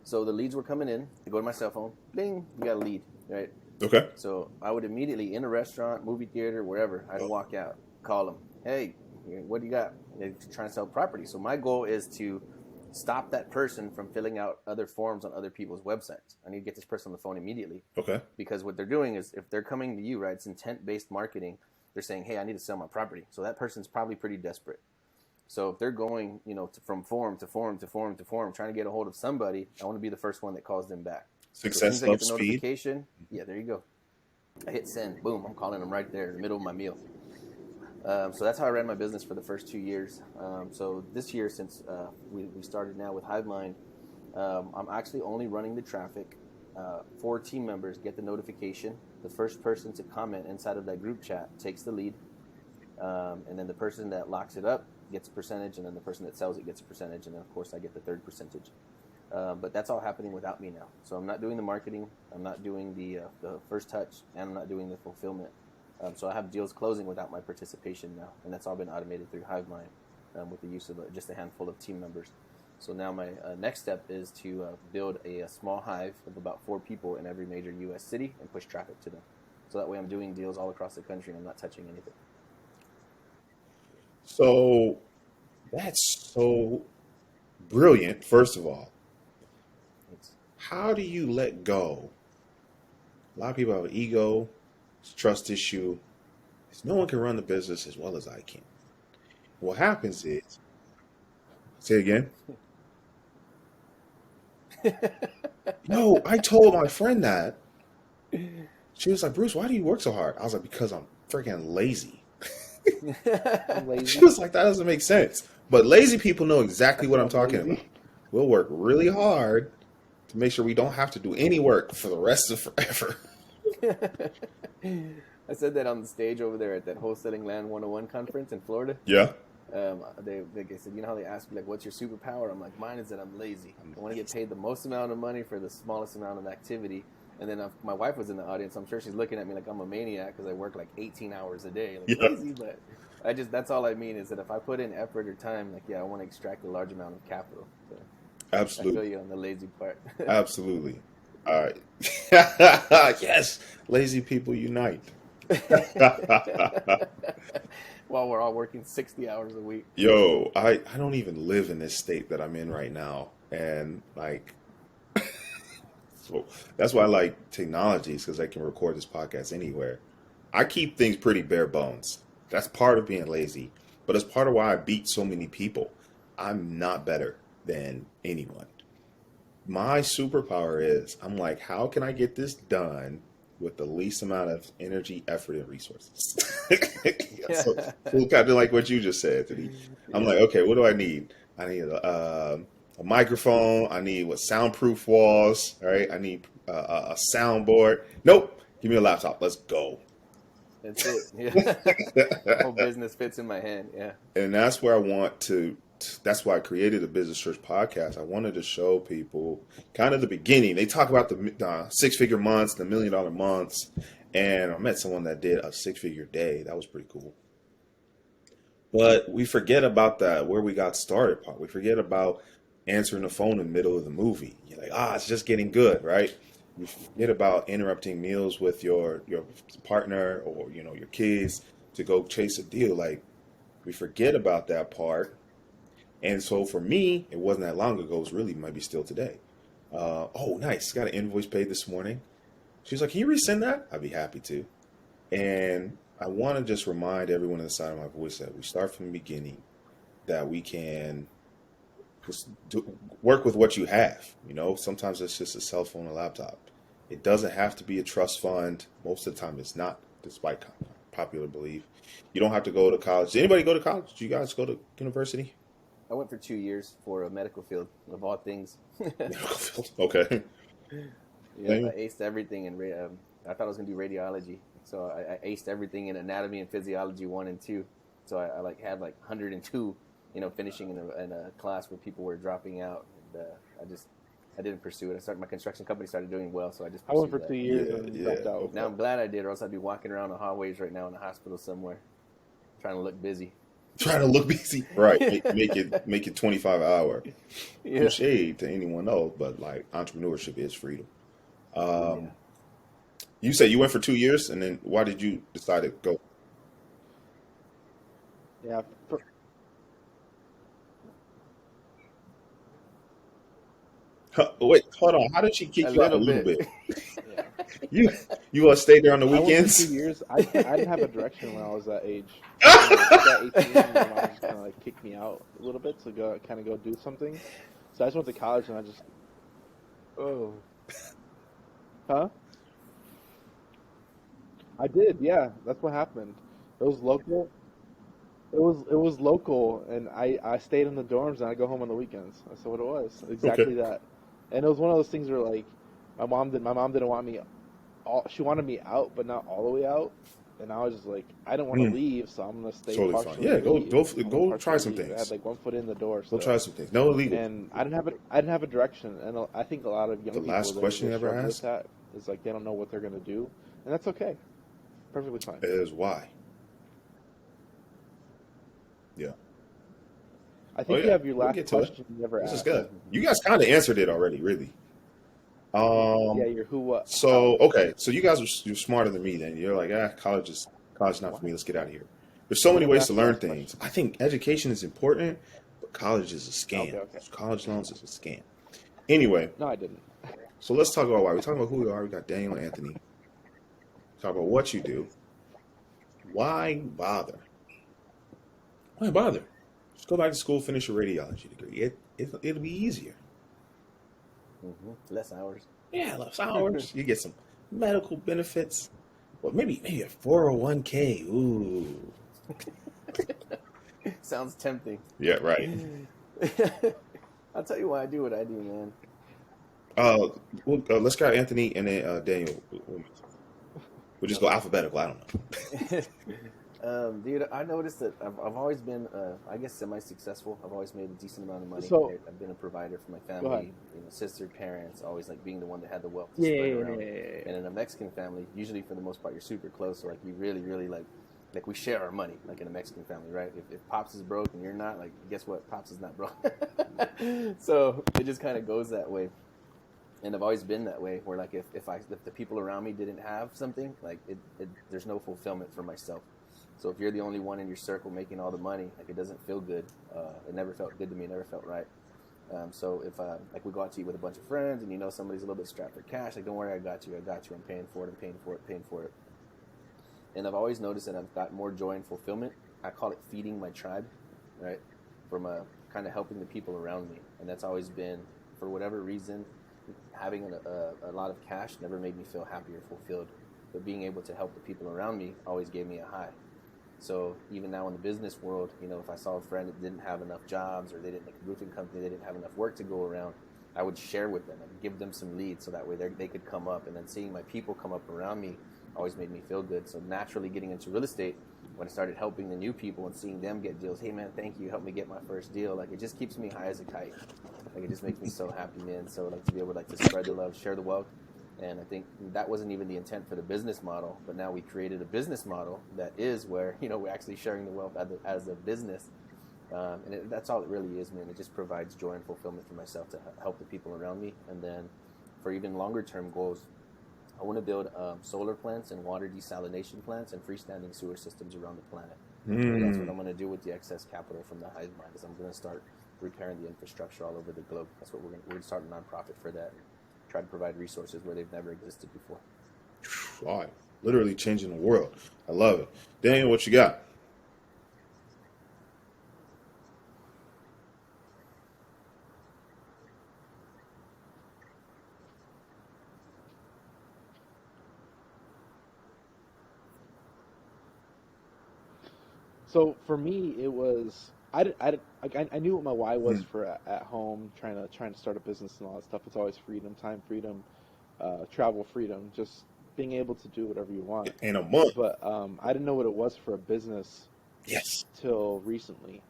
Speaker 2: So the leads were coming in. They go to my cell phone. Bing, you got a lead, right?
Speaker 1: Okay.
Speaker 2: So I would immediately, in a restaurant, movie theater, wherever, I'd walk out, call them. Hey, what do you got? They're trying to sell property. So my goal is to stop that person from filling out other forms on other people's websites. I need to get this person on the phone immediately.
Speaker 1: Okay.
Speaker 2: Because what they're doing is, if they're coming to you, right, it's intent-based marketing. They're saying, hey, I need to sell my property. So that person's probably pretty desperate. So if they're going, from forum to forum to forum to forum, trying to get a hold of somebody, I want to be the first one that calls them back.
Speaker 1: Success
Speaker 2: so as soon as I get the
Speaker 1: loves speed.
Speaker 2: notification, yeah, there you go. I hit send, boom, I'm calling them right there in the middle of my meal. So that's how I ran my business for the first 2 years. So this year, since we started now with Hivemind, I'm actually only running the traffic. 4 team members get the notification. The first person to comment inside of that group chat takes the lead. And then the person that locks it up gets a percentage, and then the person that sells it gets a percentage, and then of course I get the third percentage. But that's all happening without me now. So I'm not doing the marketing, I'm not doing the first touch, and I'm not doing the fulfillment. So I have deals closing without my participation now, and that's all been automated through Hivemind with the use of just a handful of team members. So now my next step is to build a small hive of about 4 people in every major U.S. city and push traffic to them. So that way I'm doing deals all across the country and I'm not touching anything.
Speaker 1: So that's so brilliant, first of all.
Speaker 2: Thanks.
Speaker 1: How do you let go? A lot of people have an ego, it's a trust issue. No one can run the business as well as I can. What happens is, say again. No, I told my friend that. She was like, Bruce, why do you work so hard? I was like, because I'm freaking lazy.
Speaker 3: I'm lazy.
Speaker 1: She was like, that doesn't make sense. But lazy people know exactly what I'm talking
Speaker 3: lazy.
Speaker 1: about. We'll work really hard to make sure we don't have to do any work for the rest of forever.
Speaker 2: I said that on the stage over there at that Wholesaling Land 101 conference in Florida.
Speaker 1: Yeah.
Speaker 2: They said, you know how they ask me, like, what's your superpower? I'm like, mine is that I'm lazy. I want to get paid the most amount of money for the smallest amount of activity. And then my wife was in the audience. I'm sure she's looking at me like I'm a maniac because I work like 18 hours a day. Like,
Speaker 1: Yeah.
Speaker 2: lazy, but that's all I mean is that if I put in effort or time, like, yeah, I want to extract a large amount of capital. So
Speaker 1: Absolutely.
Speaker 2: I feel you on the lazy part.
Speaker 1: Absolutely. All right. Yes. Lazy people unite.
Speaker 2: While we're all working 60 hours a week.
Speaker 1: Yo, I don't even live in this state that I'm in right now. And like, so that's why I like technologies, because I can record this podcast anywhere. I keep things pretty bare bones. That's part of being lazy, but it's part of why I beat so many people. I'm not better than anyone. My superpower is I'm like, how can I get this done with the least amount of energy, effort, and resources? So kind of like what you just said to me. I'm like, okay, what do I need? I need a microphone. I need soundproof walls. All right. I need a soundboard. Nope. Give me a laptop. Let's go.
Speaker 2: That's it. Yeah. The whole business fits in my hand. Yeah.
Speaker 1: And that's where I want to. That's why I created the Business Church podcast. I wanted to show people kind of the beginning. They talk about the 6-figure months, the $1 million months. And I met someone that did a 6-figure day. That was pretty cool. But we forget about that where we got started part. We forget about answering the phone in the middle of the movie. You're like, it's just getting good, right? You forget about interrupting meals with your partner or your kids to go chase a deal. Like, we forget about that part. And so for me, it wasn't that long ago. It was really maybe still today. Oh, nice. Got an invoice paid this morning. She's like, can you resend that? I'd be happy to. And I want to just remind everyone on the side of my voice that we start from the beginning, that we can just work with what you have. Sometimes it's just a cell phone or laptop. It doesn't have to be a trust fund. Most of the time it's not, despite popular belief. You don't have to go to college. Did anybody go to college? Did you guys go to university?
Speaker 2: I went for 2 years for a medical field, of all things.
Speaker 1: Medical field. Okay.
Speaker 2: Yeah, I aced everything I thought I was going to do radiology. So I aced everything in anatomy and physiology 1 and 2. So I like had like 102, finishing in a class where people were dropping out. And I didn't pursue it. My construction company started doing well, so I just
Speaker 3: I went
Speaker 2: pursued
Speaker 3: for
Speaker 2: that.
Speaker 3: 2 years
Speaker 1: Yeah,
Speaker 3: and
Speaker 1: yeah.
Speaker 3: dropped out.
Speaker 1: Okay.
Speaker 2: Now I'm glad I did, or else I'd be walking around the hallways right now in a hospital somewhere, trying to look busy.
Speaker 1: Trying to look busy, right? Make it 25 an hour. No
Speaker 2: Yeah.
Speaker 1: shade to anyone else, but like entrepreneurship is freedom.
Speaker 2: Yeah.
Speaker 1: You said you went for 2 years, and then why did you decide to go?
Speaker 3: Yeah.
Speaker 1: Huh, wait, hold on. How did she
Speaker 2: A
Speaker 1: kick you out a
Speaker 2: little
Speaker 1: little
Speaker 2: bit.
Speaker 1: bit?
Speaker 3: Yeah.
Speaker 1: You want to stay there on the
Speaker 3: I went for
Speaker 1: weekends?
Speaker 3: 2 years. I didn't have a direction when I was that age. Like at 18, my mom just kind of like kicked me out a little bit to go do something. So I just went to college and I just,
Speaker 2: Oh.
Speaker 3: huh? I did, yeah. That's what happened. It was local. It was local, and I stayed in the dorms and I go home on the weekends. That's what it was.
Speaker 1: Okay.
Speaker 3: Exactly that. And it was one of those things where like my mom didn't want me she wanted me out, but not all the way out. And I was just like, I don't want to
Speaker 1: Mm,
Speaker 3: leave, so I'm gonna stay
Speaker 1: totally fine.
Speaker 3: partially
Speaker 1: Yeah, go
Speaker 3: leave.
Speaker 1: go
Speaker 3: I'm gonna
Speaker 1: go try
Speaker 3: partially
Speaker 1: some
Speaker 3: leave. I had
Speaker 1: things.
Speaker 3: like one foot in the door
Speaker 1: Go try
Speaker 3: still,
Speaker 1: some things. No illegal.
Speaker 3: and I didn't have a direction. And I think a lot of
Speaker 1: The
Speaker 3: young people
Speaker 1: last question
Speaker 3: they
Speaker 1: you ever
Speaker 3: struggle with
Speaker 1: asked
Speaker 3: that. Is like they don't know what they're gonna do, and that's okay. Perfectly fine.
Speaker 1: is why. Yeah.
Speaker 3: I
Speaker 1: Oh
Speaker 3: think you
Speaker 1: yeah.
Speaker 3: have your
Speaker 1: We'll
Speaker 3: last
Speaker 1: get to it.
Speaker 3: question you never
Speaker 1: This is
Speaker 3: asked.
Speaker 1: good. You guys kind of answered it already, really.
Speaker 3: Yeah,
Speaker 1: Um.
Speaker 3: your who, what,
Speaker 1: So
Speaker 3: how.
Speaker 1: okay. So you guys you're smarter than me. Then you're like, college not for me.
Speaker 3: Why?
Speaker 1: Let's get out of here. There's so
Speaker 3: You
Speaker 1: many
Speaker 3: never
Speaker 1: ways to
Speaker 3: asked the
Speaker 1: learn
Speaker 3: last
Speaker 1: things.
Speaker 3: question.
Speaker 1: I think education is important, but college is a scam.
Speaker 3: Okay, okay.
Speaker 1: College loans is a scam. Anyway,
Speaker 3: No, I didn't.
Speaker 1: so let's talk about why. We're talking about who we are. We got Daniel and Anthony. Talk about what you do. Why bother? Why bother? Just go back to school, finish your radiology degree. It'll be easier.
Speaker 2: Less hours.
Speaker 1: Yeah, less hours. You get some medical benefits. Well, maybe a 401k. Ooh.
Speaker 2: Sounds tempting.
Speaker 1: Yeah, right.
Speaker 2: I'll tell you why I do what I do, man.
Speaker 1: Let's go Anthony and then Daniel. We'll just go
Speaker 2: Okay.
Speaker 1: alphabetical. I don't know.
Speaker 2: Dude, I noticed that I've always been, I guess, semi-successful. I've always made a decent amount of money.
Speaker 3: So
Speaker 2: I've been a provider for my
Speaker 3: go ahead.
Speaker 2: family, sister, parents, always like being the one that had the wealth to
Speaker 3: Yeah,
Speaker 2: spread
Speaker 3: yeah, yeah,
Speaker 2: around.
Speaker 3: yeah, yeah,
Speaker 2: And in a Mexican family, usually for the most part, you're super close. So like you really, really like we share our money, like in a Mexican family, right? If Pops is broke and you're not, like, guess what? Pops is not broke. So it just kind of goes that way. And I've always been that way, where like if the people around me didn't have something, like there's no fulfillment for myself. So if you're the only one in your circle making all the money, like it doesn't feel good. It never felt good to me. It never felt right. So if like we go out to eat with a bunch of friends and somebody's a little bit strapped for cash, like don't worry, I got you. I'm paying for it. I'm paying for it. Paying for it. And I've always noticed that I've got more joy and fulfillment. I call it feeding my tribe, right? From kind of helping the people around me. And that's always been, for whatever reason, having a lot of cash never made me feel happy or fulfilled. But being able to help the people around me always gave me a high. So even now in the business world, if I saw a friend that didn't have enough jobs, or they didn't make a roofing company, they didn't have enough work to go around, I would share with them and give them some leads so that way they could come up. And then seeing my people come up around me always made me feel good. So naturally getting into real estate, when I started helping the new people and seeing them get deals, hey man, thank you, help me get my first deal. Like it just keeps me high as a kite. Like it just makes me so happy, man. So like to be able to spread the love, share the wealth. And I think that wasn't even the intent for the business model, but now we created a business model that is where, we're actually sharing the wealth as a business. And that's all it really is, man. It just provides joy and fulfillment for myself to help the people around me. And then for even longer term goals, I want to build solar plants and water desalination plants and freestanding sewer systems around the planet. And that's what I'm going to do with the excess capital from the Hivemind, is I'm going to start repairing the infrastructure all over the globe. That's what we're going to start a nonprofit for that. Try to provide resources where they've never existed before.
Speaker 1: All right. Literally changing the world. I love it. Daniel, what you got?
Speaker 3: So for me, it was I knew what my why was
Speaker 1: Hmm.
Speaker 3: for at home, trying to start a business and all that stuff. It's always freedom, time freedom, travel freedom, just being able to do whatever you want.
Speaker 1: In a month.
Speaker 3: But I didn't know what it was for a business.
Speaker 1: Yes.
Speaker 3: till recently.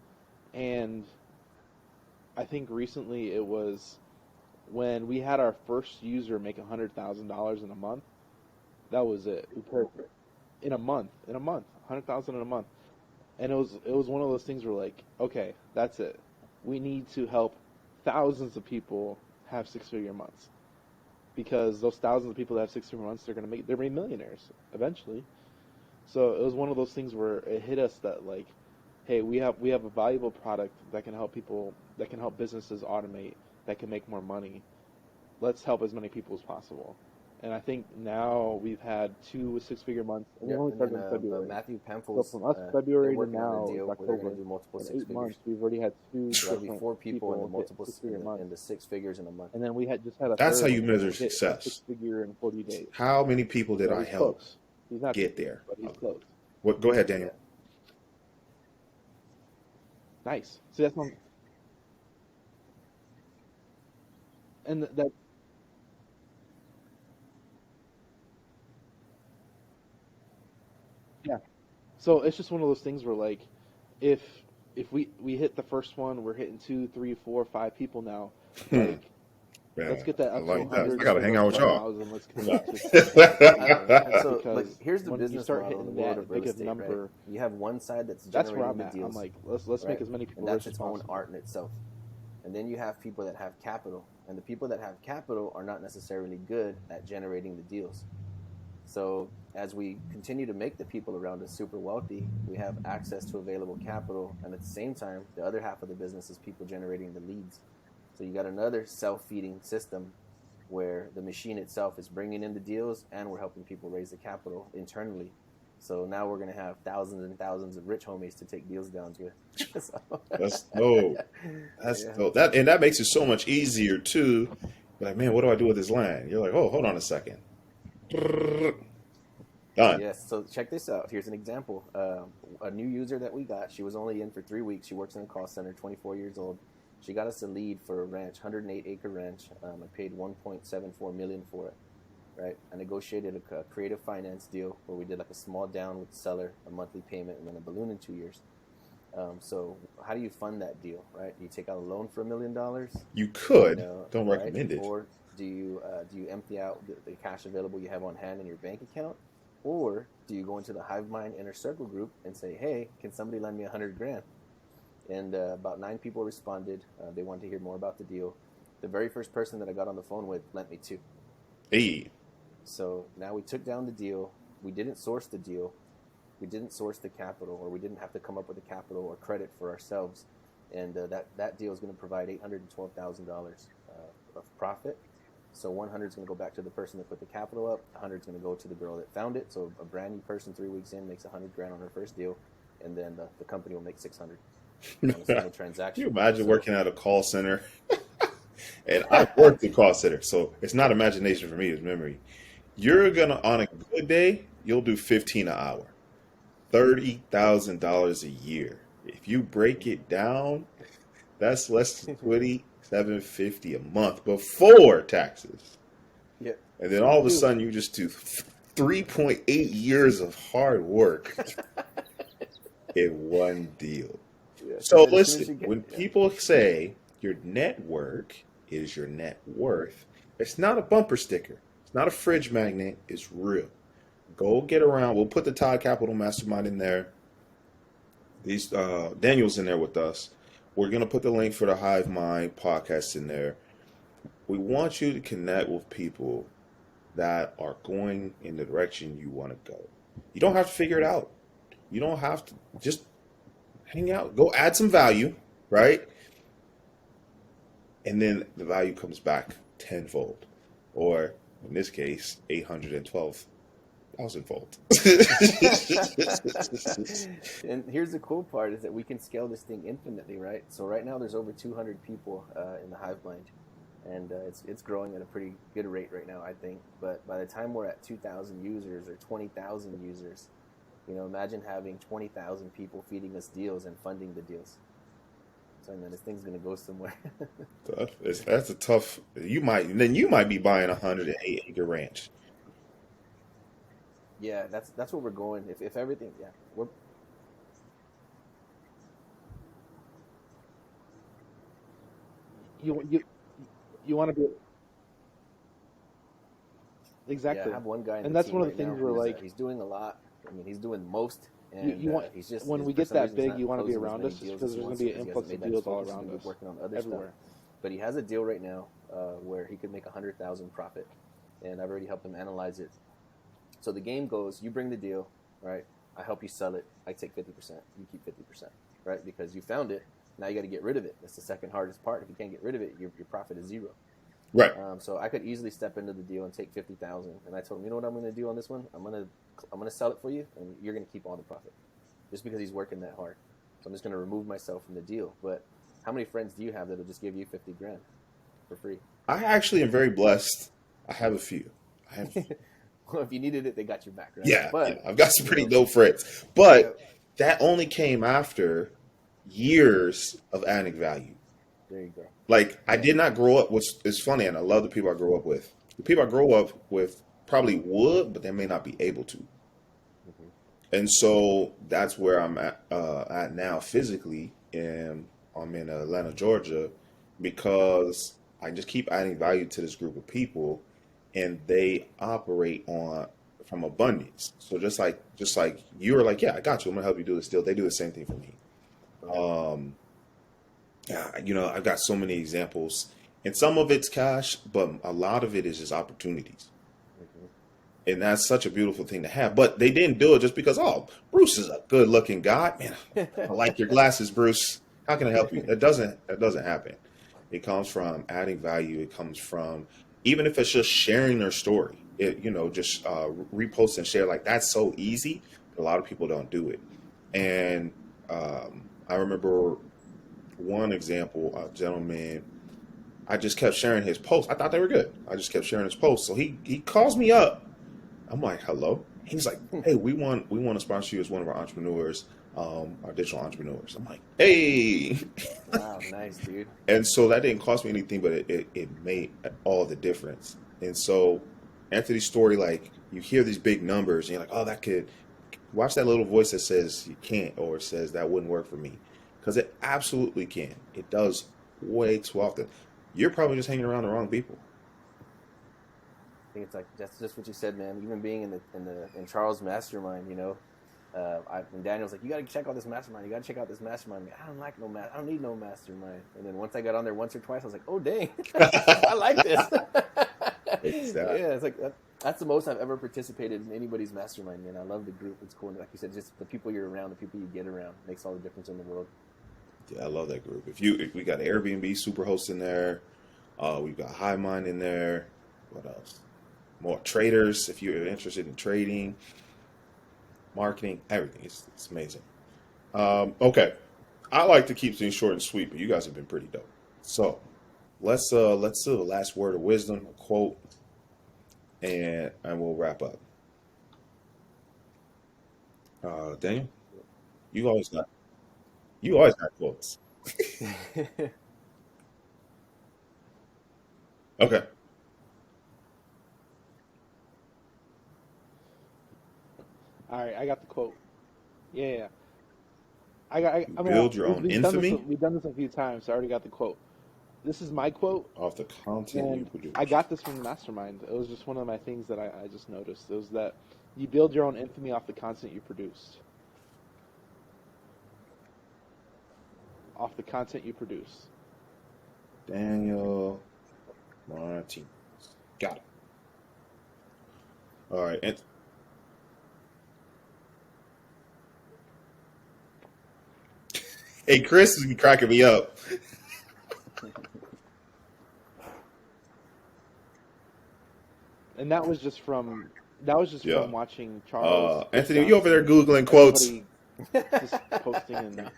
Speaker 3: And I think recently it was when we had our first user make $100,000 in a month. That was it. In a month, 100,000 in a month. And it was one of those things where like, okay, that's it. We need to help thousands of people have six-figure months, because those thousands of people that have six-figure months, they're gonna be millionaires eventually. So it was one of those things where it hit us that like, hey, we have a valuable product that can help people, that can help businesses automate, that can make more money. Let's help as many people as possible. And I think now we've had two six-figure months, and we
Speaker 2: Yep.
Speaker 3: only
Speaker 2: And then
Speaker 3: started in February.
Speaker 2: Matthew
Speaker 3: So
Speaker 2: Pemples,
Speaker 3: from us
Speaker 2: they're
Speaker 3: February to
Speaker 2: working on a
Speaker 3: now, it's
Speaker 2: deal where they're going
Speaker 3: October.
Speaker 2: to do multiple
Speaker 3: In
Speaker 2: six
Speaker 3: 8 months,
Speaker 2: figures.
Speaker 3: we've already had two
Speaker 2: So that'll be
Speaker 3: different
Speaker 2: 4 people in the
Speaker 3: people hit
Speaker 2: multiple
Speaker 3: six-figure months,
Speaker 2: in the six figures in a month.
Speaker 3: and then we had just had a
Speaker 1: That's how
Speaker 3: third
Speaker 1: you measure
Speaker 3: hit a
Speaker 1: success.
Speaker 3: six-figure in 40 days.
Speaker 1: How many people did
Speaker 3: So
Speaker 1: I
Speaker 3: he's
Speaker 1: help
Speaker 3: close. He's not
Speaker 1: get
Speaker 3: six-figure,
Speaker 1: there?
Speaker 3: but he's close.
Speaker 1: What? Go ahead,
Speaker 2: Yeah.
Speaker 1: Daniel.
Speaker 3: Nice. See, that's one, and that yeah. So it's just one of those things where like, if if we hit the first one, we're hitting two, three, four, five people now.
Speaker 1: Hmm.
Speaker 3: Like,
Speaker 1: Yeah,
Speaker 3: let's get that
Speaker 1: I
Speaker 3: up to
Speaker 1: like that. I
Speaker 3: 100.
Speaker 1: gotta
Speaker 3: Let's
Speaker 1: hang
Speaker 3: get
Speaker 1: out
Speaker 3: that
Speaker 1: with
Speaker 3: to
Speaker 1: y'all.
Speaker 3: 1,000. Let's get that to 6,000.
Speaker 2: And so, like,
Speaker 3: Because
Speaker 2: here's the
Speaker 3: when you
Speaker 2: business
Speaker 3: start
Speaker 2: model in the
Speaker 3: hitting
Speaker 2: world
Speaker 3: that
Speaker 2: of real
Speaker 3: big of
Speaker 2: estate, right?
Speaker 3: number,
Speaker 2: You have one side that's
Speaker 3: that's where
Speaker 2: generating
Speaker 3: I'm
Speaker 2: the
Speaker 3: at.
Speaker 2: deals,
Speaker 3: I'm like, let's
Speaker 2: right?
Speaker 3: make as many
Speaker 2: And
Speaker 3: people
Speaker 2: that's
Speaker 3: rich as
Speaker 2: its own
Speaker 3: possible.
Speaker 2: art in itself. And then you have people that have capital, and the people that have capital are not necessarily good at generating the deals. So as we continue to make the people around us super wealthy, we have access to available capital, and at the same time, the other half of the business is people generating the leads. So you got another self-feeding system where the machine itself is bringing in the deals, and we're helping people raise the capital internally. So now we're going to have thousands and thousands of rich homies to take deals down with. So,
Speaker 1: That's dope. That's
Speaker 2: yeah.
Speaker 1: dope. That makes it so much easier too. Like, man, what do I do with this land? You're like, oh, hold on a second. Done.
Speaker 2: Yes. So check this out. Here's an example. A new user that we got. She was only in for 3 weeks. She works in a call center. 24 years old. She got us a lead for a ranch, 108-acre ranch. I paid 1.74 million for it. Right. I negotiated a creative finance deal where we did like a small down with the seller, a monthly payment, and then a balloon in 2 years. So how do you fund that deal? Right. Do you take out a loan for $1 million?
Speaker 1: You could. Don't
Speaker 2: Right.
Speaker 1: recommend it.
Speaker 2: Or do you empty out the cash available you have on hand in your bank account? Or do you go into the Hivemind inner circle group and say, hey, can somebody lend me 100 grand? And about 9 people responded. They wanted to hear more about the deal. The very first person that I got on the phone with lent me 2.
Speaker 1: Hey,
Speaker 2: So now we took down the deal. We didn't source the deal. We didn't source the capital, or we didn't have to come up with the capital or credit for ourselves. And that deal is going to provide $812,000 of profit. So 100 is going to go back to the person that put the capital up. 100 is going to go to the girl that found it. So a brand new person 3 weeks in makes 100 grand on her first deal, and then the company will make 600 on a single transaction.
Speaker 1: you imagine
Speaker 2: So
Speaker 1: working at a call center? And I've worked in call center, so it's not imagination for me, it's memory. You're gonna, on a good day, you'll do 15 an hour, $30,000 a year. If you break it down, that's less than 2,750 a month before taxes.
Speaker 2: yeah.
Speaker 1: And then
Speaker 2: So
Speaker 1: all of a
Speaker 3: Dude,
Speaker 1: sudden, you just do 3.8 years of hard work in one deal.
Speaker 2: yeah.
Speaker 1: So
Speaker 2: And then as soon as
Speaker 1: listen,
Speaker 2: you get
Speaker 1: when people say your network is your net worth, it's not a bumper sticker. It's not a fridge magnet. It's real. Go get around. We'll put the Todd Capital Mastermind in there. These Daniel's in there with us. We're gonna put the link for the Hive Mind podcast in there. We want you to connect with people that are going in the direction you want to go. You don't have to figure it out. You don't have to just hang out. Go add some value, right? And then the value comes back tenfold, or in this case, 812,000-fold.
Speaker 2: And here's the cool part is that we can scale this thing infinitely, right? So right now there's over 200 people in the Hivemind, and it's growing at a pretty good rate right now, I think. But by the time we're at 2,000 users or 20,000 users, imagine having 20,000 people feeding us deals and funding the deals. So man, this thing's gonna go somewhere.
Speaker 1: That's a tough. You might be buying a 108-acre ranch.
Speaker 2: Yeah, that's what we're going. If everything, yeah, we're
Speaker 3: you you want to be
Speaker 2: Yeah, I
Speaker 3: exactly,
Speaker 2: have one guy in
Speaker 3: and
Speaker 2: the
Speaker 3: that's
Speaker 2: team
Speaker 3: one of the
Speaker 2: right now
Speaker 3: things where like
Speaker 2: he's doing a lot. I mean, he's doing most, and
Speaker 3: you want
Speaker 2: he's just
Speaker 3: when we
Speaker 2: for
Speaker 3: get
Speaker 2: some
Speaker 3: that
Speaker 2: reason he's
Speaker 3: big,
Speaker 2: not
Speaker 3: you want to be
Speaker 2: closing as
Speaker 3: around
Speaker 2: many
Speaker 3: us just
Speaker 2: deals
Speaker 3: because
Speaker 2: as he
Speaker 3: there's going
Speaker 2: wants
Speaker 3: to
Speaker 2: to
Speaker 3: be an
Speaker 2: because he hasn't
Speaker 3: influx
Speaker 2: made
Speaker 3: of
Speaker 2: that his
Speaker 3: deals all
Speaker 2: focus. He's
Speaker 3: around
Speaker 2: been
Speaker 3: us,
Speaker 2: working on other stuff,
Speaker 3: everywhere.
Speaker 2: but he has a deal right now where he could make 100,000 profit, and I've already helped him analyze it. So the game goes: you bring the deal, right? I help you sell it. I take 50%. You keep 50%, right? Because you found it. Now you got to get rid of it. That's the second hardest part. If you can't get rid of it, your profit is zero.
Speaker 1: Right.
Speaker 2: So I could easily step into the deal and take 50,000. And I told him, you know what I'm going to do on this one? I'm gonna sell it for you, and you're going to keep all the profit, just because he's working that hard. So I'm just going to remove myself from the deal. But how many friends do you have that'll just give you 50 grand for free?
Speaker 1: I actually am very blessed. I have a few. I have,
Speaker 2: Well, if you needed it, they got your back, right?
Speaker 1: yeah, yeah.
Speaker 2: But
Speaker 1: I've got some
Speaker 2: you
Speaker 1: pretty
Speaker 2: know,
Speaker 1: dope friends,
Speaker 2: yeah,
Speaker 1: but that only came after years of adding value.
Speaker 2: there you go.
Speaker 1: Like I
Speaker 2: Yeah.
Speaker 1: did not grow up. What's is funny, and I love the people I grew up with. The people I grow up with probably would, but they may not be able to.
Speaker 2: Hmm.
Speaker 1: And so that's where I'm at now physically, and I'm in Atlanta, Georgia, because I just keep adding value to this group of people, and they operate on from abundance. So just like you were like, yeah, I got you. I'm gonna help you do this deal. They do the same thing for me.
Speaker 2: Yeah.
Speaker 1: Um, yeah, I've got so many examples, and some of it's cash, but a lot of it is just opportunities.
Speaker 2: Hmm.
Speaker 1: And that's such a beautiful thing to have. But they didn't do it just because, oh, Bruce is a good looking guy. Man, I like your glasses, Bruce. How can I help you? That doesn't happen. It comes from adding value. It comes from even if it's just sharing their story. Just repost and share. Like that's so easy. A lot of people don't do it. And I remember one example, a gentleman. I just kept sharing his posts. I thought they were good. I just kept sharing his posts. So he calls me up. I'm like, hello. He's like, hey, we want to sponsor you as one of our entrepreneurs, our digital entrepreneurs. I'm like, hey.
Speaker 2: Wow, nice, dude.
Speaker 1: And so that didn't cost me anything, but it made all the difference. And so Anthony's story, like you hear these big numbers and you're like, oh, that could watch that little voice that says you can't or says that wouldn't work for me. Because it absolutely can. It does way too often. You're probably just hanging around the wrong people.
Speaker 2: I think it's like that's just what you said, man. Even being in Charles' mastermind, and Daniel's like, you got to check out this mastermind. You got to check out this mastermind. I don't like no I don't need no mastermind. And then once I got on there once or twice, I was like, oh dang, I like this.
Speaker 1: Exactly.
Speaker 2: Yeah, it's like that's the most I've ever participated in anybody's mastermind, man. I love the group. It's cool. And like you said, just the people you're around, the people you get around, makes all the difference in the world.
Speaker 1: Yeah, I love that group. If we got Airbnb Superhost in there, we've got Hivemind in there. What else? More traders if you're interested in trading, marketing, everything. It's amazing. Okay, I like to keep things short and sweet, but you guys have been pretty dope. So let's do the last word of wisdom, a quote, and we'll wrap up. Daniel, you always got you always got quotes. Okay,
Speaker 3: All right, I got the quote. Yeah, yeah. I got.
Speaker 1: you
Speaker 3: I mean,
Speaker 1: build your
Speaker 3: we've
Speaker 1: own
Speaker 3: we've done this.
Speaker 1: infamy
Speaker 3: We've done this a few times. So I already got the quote. This is my quote,
Speaker 1: off the content you
Speaker 3: and I
Speaker 1: produce.
Speaker 3: got this from the Mastermind. It was just one of my things that I just noticed. It was that you build your own infamy off the content you produce. Off the content you produce.
Speaker 1: Daniel Martinez. Got it. All right, and hey, Chris is cracking me up.
Speaker 3: And that was just from
Speaker 1: Yeah.
Speaker 3: watching Charles, Chris
Speaker 1: Anthony, you over there
Speaker 3: Johnson,
Speaker 1: googling quotes?
Speaker 3: everybody just posting, and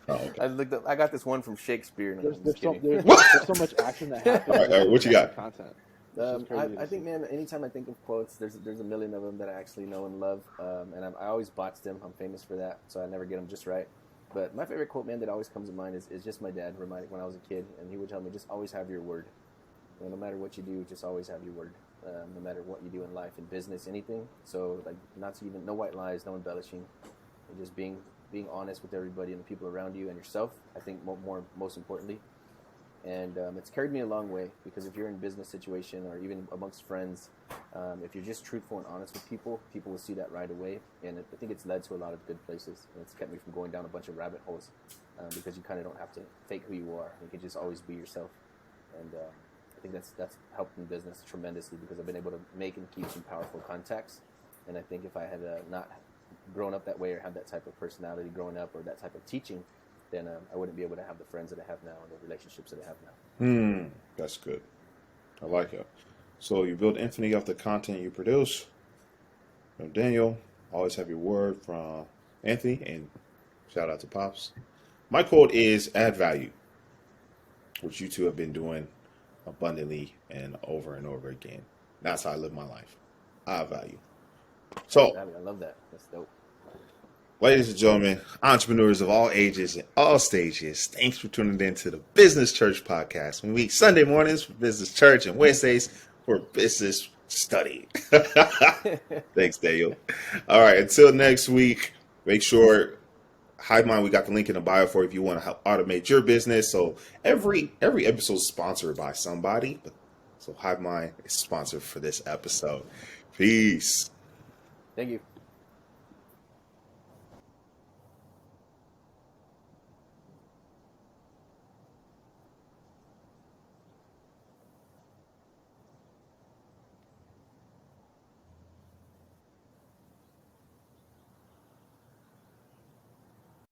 Speaker 1: Oh, okay.
Speaker 2: I looked up. I got this one from Shakespeare. No,
Speaker 3: there's
Speaker 2: I'm just
Speaker 3: there's so
Speaker 2: kidding.
Speaker 3: there's,
Speaker 1: What?
Speaker 3: there's so much action that
Speaker 1: All
Speaker 3: happens
Speaker 1: right, all
Speaker 3: just
Speaker 1: right. What you
Speaker 3: off the
Speaker 1: got?
Speaker 3: content. It's just
Speaker 2: I,
Speaker 3: crazy to
Speaker 2: I think,
Speaker 3: see.
Speaker 2: man, anytime I think of quotes, there's a million of them that I actually know and love, and I always botch them. I'm famous for that, so I never get them just right. But my favorite quote, man, that always comes to mind is just my dad reminding when I was a kid, and he would tell me, just always have your word. No matter what you do, just always have your word. No matter what you do in life, in business, anything. So like, not to even no white lies, no embellishing, and just being honest with everybody and the people around you and yourself. I think most importantly, And it's carried me a long way, because if you're in a business situation or even amongst friends, if you're just truthful and honest with people, people will see that right away. And I think it's led to a lot of good places. And it's kept me from going down a bunch of rabbit holes, because you kind of don't have to fake who you are. You can just always be yourself. And I think that's helped in business tremendously, because I've been able to make and keep some powerful contacts. And I think if I had not grown up that way, or had that type of personality growing up, or that type of teaching, then I wouldn't be able to have the friends that I have now and the relationships that I have now.
Speaker 1: That's good. I like it. So you build infinity off the content you produce. Daniel, always have your word from Anthony, and shout out to Pops. My quote is add value, which you two have been doing abundantly and over again. That's how I live my life. I value. So,
Speaker 2: I love that. That's dope.
Speaker 1: ladies and gentlemen, entrepreneurs of all ages and all stages, thanks for tuning in to the Business Church podcast. We meet Sunday mornings for Business Church and Wednesdays for Business Study. Thanks, Daniel. All right, until next week, make sure Hivemind, we got the link in the bio for if you want to help automate your business. So every episode is sponsored by somebody. So Hivemind is sponsored for this episode. Peace.
Speaker 2: Thank you.